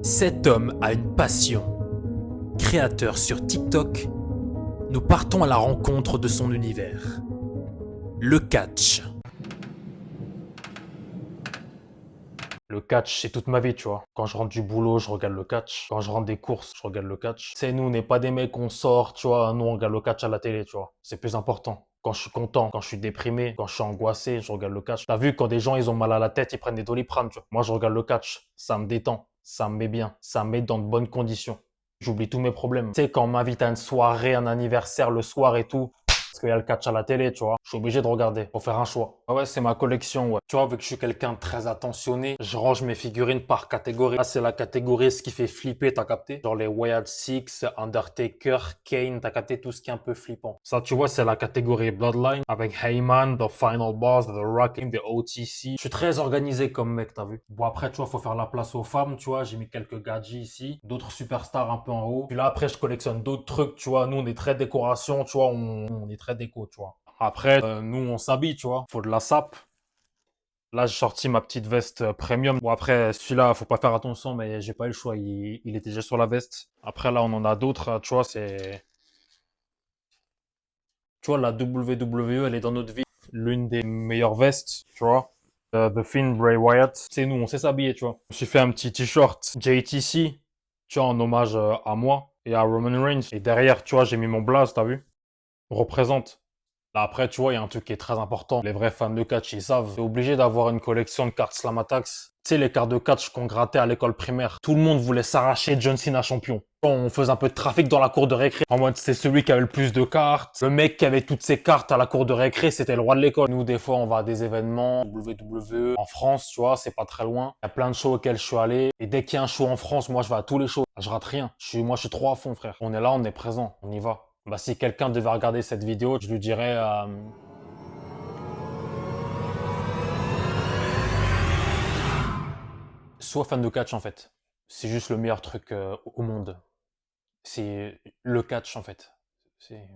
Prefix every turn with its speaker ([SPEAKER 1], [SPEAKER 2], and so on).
[SPEAKER 1] Cet homme a une passion. Créateur sur TikTok, nous partons à la rencontre de son univers. Le catch. Le catch, c'est toute ma vie, tu vois. Quand je rentre du boulot, je regarde le catch. Quand je rentre des courses, je regarde le catch. C'est nous, on n'est pas des mecs, on sort, tu vois. Nous, on regarde le catch à la télé, tu vois. C'est plus important. Quand je suis content, quand je suis déprimé, quand je suis angoissé, je regarde le catch. T'as vu, quand des gens, ils ont mal à la tête, ils prennent des Doliprane, tu vois. Moi, je regarde le catch. Ça me détend. Ça me met bien. Ça me met dans de bonnes conditions. J'oublie tous mes problèmes. Tu sais, quand on m'invite à une soirée, un anniversaire le soir et tout, parce qu'il y a le catch à la télé, tu vois. Je suis obligé de regarder pour faire un choix. Ah ouais, c'est ma collection, ouais. Tu vois, vu que je suis quelqu'un de très attentionné, je range mes figurines par catégorie. Là, c'est la catégorie ce qui fait flipper, t'as capté? Genre les Wild Six, Undertaker, Kane, t'as capté tout ce qui est un peu flippant. Ça, tu vois, c'est la catégorie Bloodline avec Heyman, The Final Boss, The Rock, The OTC. Je suis très organisé comme mec, t'as vu? Bon, après, tu vois, faut faire la place aux femmes, tu vois. J'ai mis quelques gadgets ici, d'autres superstars un peu en haut. Puis là, après, je collectionne d'autres trucs, tu vois. Nous, on est très décoration, tu vois. On est très déco, tu vois. Après, nous, on s'habille, tu vois. Faut de la sape. Là, j'ai sorti ma petite veste premium. Bon, après, celui-là, faut pas faire attention, mais j'ai pas eu le choix. Il était déjà sur la veste. Après, là, on en a d'autres, tu vois. Tu vois, la WWE, elle est dans notre vie. L'une des meilleures vestes, tu vois. The Finn Bray Wyatt. C'est nous, on sait s'habiller, tu vois. Je me suis fait un petit t-shirt JTC, tu vois, en hommage à moi et à Roman Reigns. Et derrière, tu vois, j'ai mis mon blaze, t'as vu? Représente. Là, après, tu vois, il y a un truc qui est très important. Les vrais fans de catch, ils savent. T'es obligé d'avoir une collection de cartes Slam Attacks. Tu sais, les cartes de catch qu'on grattait à l'école primaire. Tout le monde voulait s'arracher John Cena champion. On faisait un peu de trafic dans la cour de récré. En mode, c'est celui qui avait le plus de cartes. Le mec qui avait toutes ses cartes à la cour de récré, c'était le roi de l'école. Nous, des fois, on va à des événements, WWE, en France, tu vois, c'est pas très loin. Il y a plein de shows auxquels je suis allé. Et dès qu'il y a un show en France, moi, je vais à tous les shows. Je rate rien. Moi, je suis trop à fond, frère. On est là, on est présent. On y va. Bah, si quelqu'un devait regarder cette vidéo, je lui dirais, sois fan de catch en fait. C'est juste le meilleur truc au monde. C'est le catch en fait. C'est